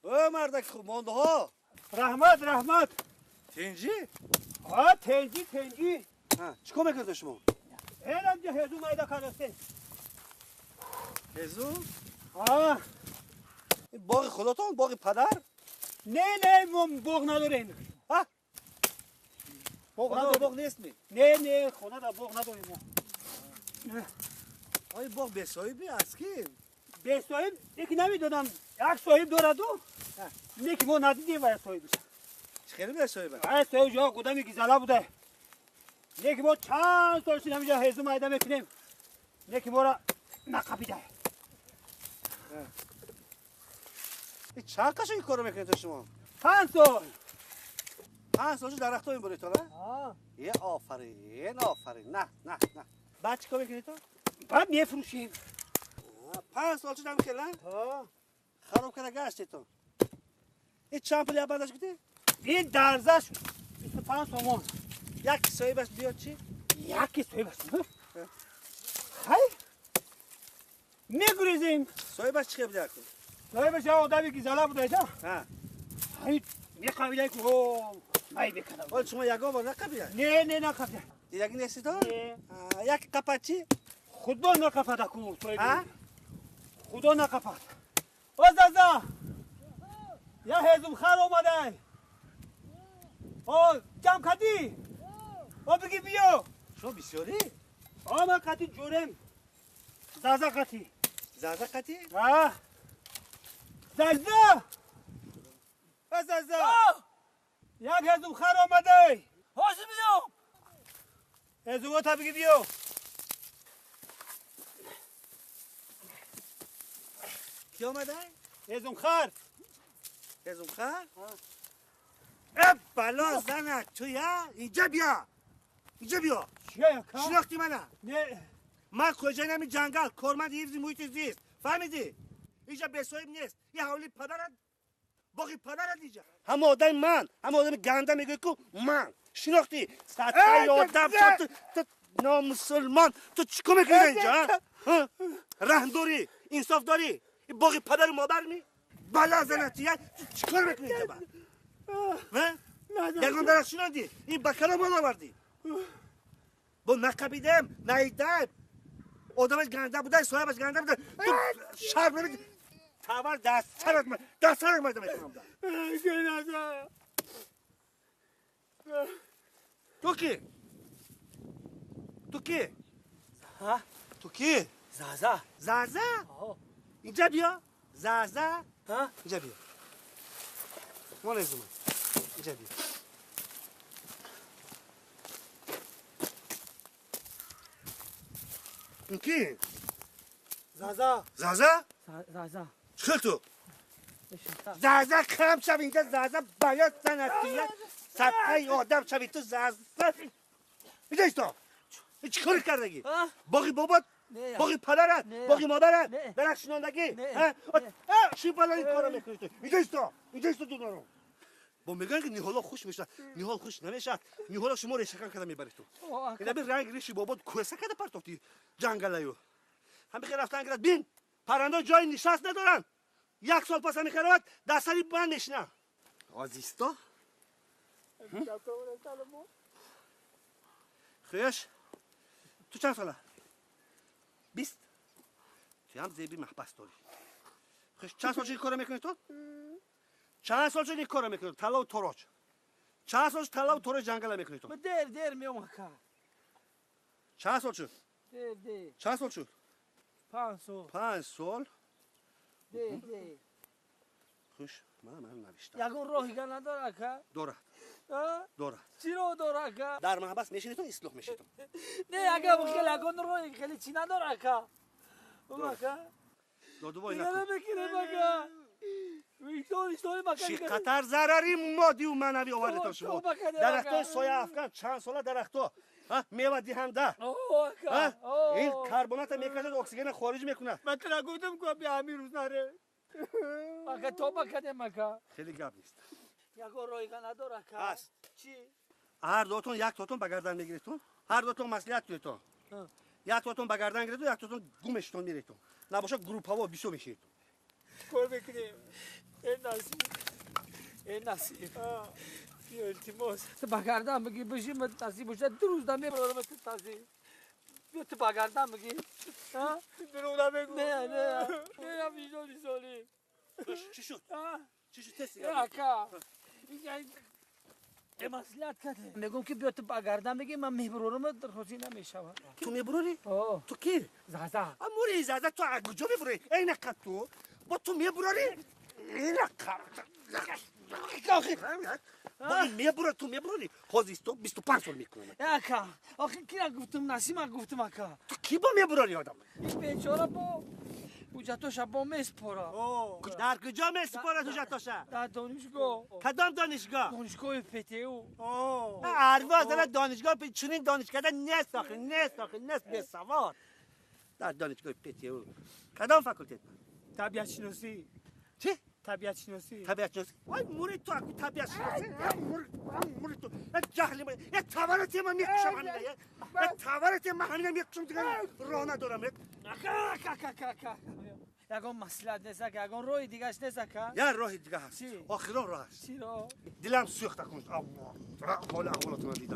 او مردک خوب مانده ها. رحمت تنجی؟ ها تنجی چیکار میکنید شما؟ اینم که هزو مایده کارسته هزو؟ ها این باغ خودتون باغ پدر؟ نه باغ نداریم ها؟ باغ باغ نیست می؟ نه خونه دا باغ نداریم آیا باغ به صاحبی است کی؟ به صاحب یکی نمیدونم یک صاحب داره دو یکی ما ندیدیم و صاحبش خیلی به صاحبه؟ صاحب جا قدمی گیزاله بوده یکی ما چند سال شد همینجا هزو مایده میکنیم یکی ما را نقبیده این چند قشنگ کارو میکنید شما؟ 5 سال 5 سال درخت ها این برید آه یه آفرین نه بعد چیکار میکنید تو؟ بعد میفروشیم 5 سال شد هم کلن؟ خراب کرده گشتی تو این چند پلی بندش کدی؟ این درزش 25 تومان یک صاحبش بیاد چی؟ یکی صاحبش خیلی میگریزیم صاحبش چی بیاد کن؟ صاحبش آدمی گیزاله بوده جا ها خیلی میخوایده که او مای بکنم ولی شما یگان بار نقبیه؟ نه نقبیده یکی نیستی تو؟ نه یک قپت چی؟ خدا نقفده کنو ها؟ خدا نقفد او زازا یا هزم خر اومده او جمع کدی او بگی بیا شما بسیاری؟ من قطی جورم زازا قطی زازا قطی؟ زازا زازا یک هزم خر اومده هاشم بیام هزم تا بگی بیا کی آمده؟ هزم خر هزم خر؟ بلا زنک تو یا؟ اینجا بیا چیه یکا؟ شناختی منه نه من کجا نمی جنگل کارمند حفظ محیط زیست فهمیدی؟ اینجا به صاحب نیست یه حولی پدرت باقی پدرت اینجا همه آدم من همه آدم گنده میگه که من شناختی سطحی آدم تو نامسلمان تو چیکار میکنی اینجا؟ رحم داری انصاف داری این باقی پدر و مادر می بلا زنتی تو چیکار میکنی اینجا یکان درست شناندی این بکرا مال آوردی با نقبیدم نیدم آدمش گنده بوده صاحبش گنده بوده تو شرم نمیدی تاور دست سرت مایده میکنم تو کی؟ ها تو کی؟ زازا؟ اینجا بیا زازا ها اینجا بیا مال از من اینجا بیا این کی؟ زازا زازا چکل تو؟ زازا کم شو اینجا زازا باید زنتیه سطحی آدم شوی تو زازا اینجا تو این چی کاری کردگی؟ باقی بابات باقی پدرت باقی مادرت درخشناندگی چی بالا این کارو میکنی تو اینجا تو دونارو با میگن که نیحالا خوش میشه نیحال خوش نمیشه نیحالا شما ریشکن کده میبری تو اینا بی رنگ ریشی بابات کوسه کده پرتافتی جنگلایو هم بخیر رفتن گرد بین پرنده جای نشست ندارن 1 سال پس همی خیرات دستری بند میشنه آزیستا خیش تو چند ساله 20 تو هم زیبی محبس داری خیش چند سال چه کار میکنی تو چند سال چه کار میکنی طلا و تراج چند سال طلا و تراج جنگل میکنی تو دیر میام که چند سال شد دیر چند سال شد 5 سال دیر خوش من نوشتم یکون راهی که نداره که دارد چی رو داره که در محبس میشینی تو اصلاح میشی تو نه اگه بخیل یکون راهی خیلی چی نداره که اومه که دادو بای دیگه نکن نمیکنه مگه ایشتاری مکن چی قطر ضرری مادی و معنوی آورده تا شما درختای سایه افکن چند ساله درختا میوه دیهنده این کربنات میکشد اکسیژن خارج میکنه من تنها گفتم که بیا همین روز نره مگه تو بکنه مگه خیلی گپ نیست یکون راهی که نداره که هست چی هر دوتون یک تاتون بگردن میگیریتون هر دوتون مسئولیت تویتون یک تاتون بگردن گیریتون یک تاتون گمشتون میریتون نباشه گروپ ها و بیشو میشید کار بکنیم ای نصیب بیا التماس تو بگردم بگی بشیم نصیب باشه 2 روز دم میبرم تو تازی بیا تو بگردم بگی ها دروغ نگو. نه میجوری سالی چی شد؟ چی شد تست اکا مسئلت کرده میگم که بیا تو بگردم بگی من میبرم روزی نمیشم تو میبروری؟ آه تو کی؟ زازا اموری زازا تو از کجا میبری؟ اینک تو با تو میبروری؟ اینک با این میبره تو میبروری؟ خوزیست تو 25 سال میکنم اکا آخه کی گفتم نسیم گفتم اکا تو کی با میبروری آدم؟ این بیچاره با بوجتو شبا میسپاره در کجا میسپاره تو جتاشه؟ در دانشگاه کدام دانشگاه؟ دانشگاه پتیو ارواز داره دانشگاه چنین دانشگاه نیست آخه نیست به سواد در دانشگاه پتیو کدام فاکولته؟ طبیعت شناسی. چی؟ طبیعت شناسی. طبیعت شناسی وای موری تو اگه طبیعت شناسی موری تو جهل من یه تورتی من میکشم همینه یه تورتی من همینه میکشم دیگه راه ندارم اکا یکم مسئلت نیست که یکم روی دیگهش نیست که یه راه دیگه هست چی؟ آخران راه هست چی رو؟ دلم سوخته کن حال احوالاتو من دیدم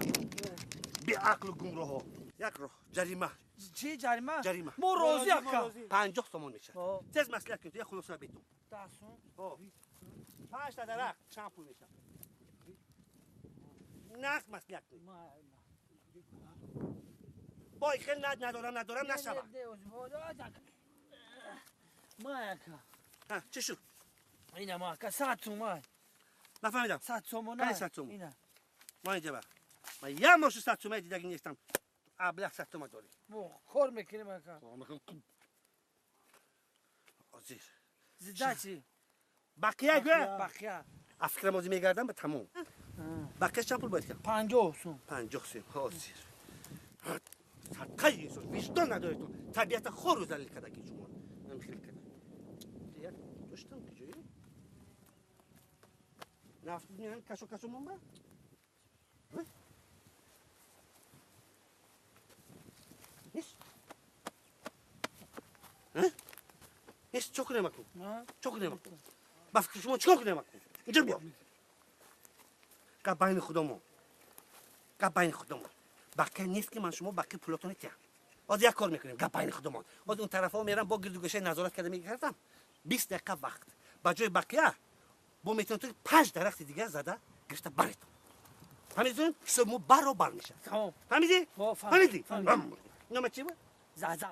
بی عقل و گمراه ها یک راه جریمه چی جریمه؟ جریمه ما روزی اکا 50 تومان میشه آه. تز مسئله که تو یه خلاصه بیتون دستون 5 تا درخت چند پول میشه نقد مسئله کنی با خیلی ندارم نشوه ما اکا چی شد؟ اینه ما اکا 100 تومن نفهمیدم 100 تومن خیلی 100 تومن. اینه ما اینجا بر من یه ماشو 100 تومن دیدگی نیستم ابلغ 100 تومن داری ما کار میکنیم اکا آزیر زده چی؟ بقیه گوه بخیه افکر مازی میگردم به تموم بقیه چند پول باید کرد 50 سوم 50 سیم آزیر صدقه ایسوس وجدان نداری تو طبیعت خور رو زلیل کدگی شما من خیلی کدگی دیگه داشتم کجایی نفت میان کشو مونبه نیست نیست چو کنه مکن چو کنه مکن با فکر شما چکار کنه مکن اینجا بیا قبین خودمون بقیه نیست که من شما بقیه پولاتون نتیم باز یک کار میکنیم قبین خودمون باز اون طرف ها میرم با گردوگشه نظارت کرده میگردم 20 دقیقه وقت با جای بقیه با میتونم تو 5 درخت دیگه زده گرفته براتون فهمیدین سمو برابر میشه تمام فهمیدی فهمیدی نام چی بود زازا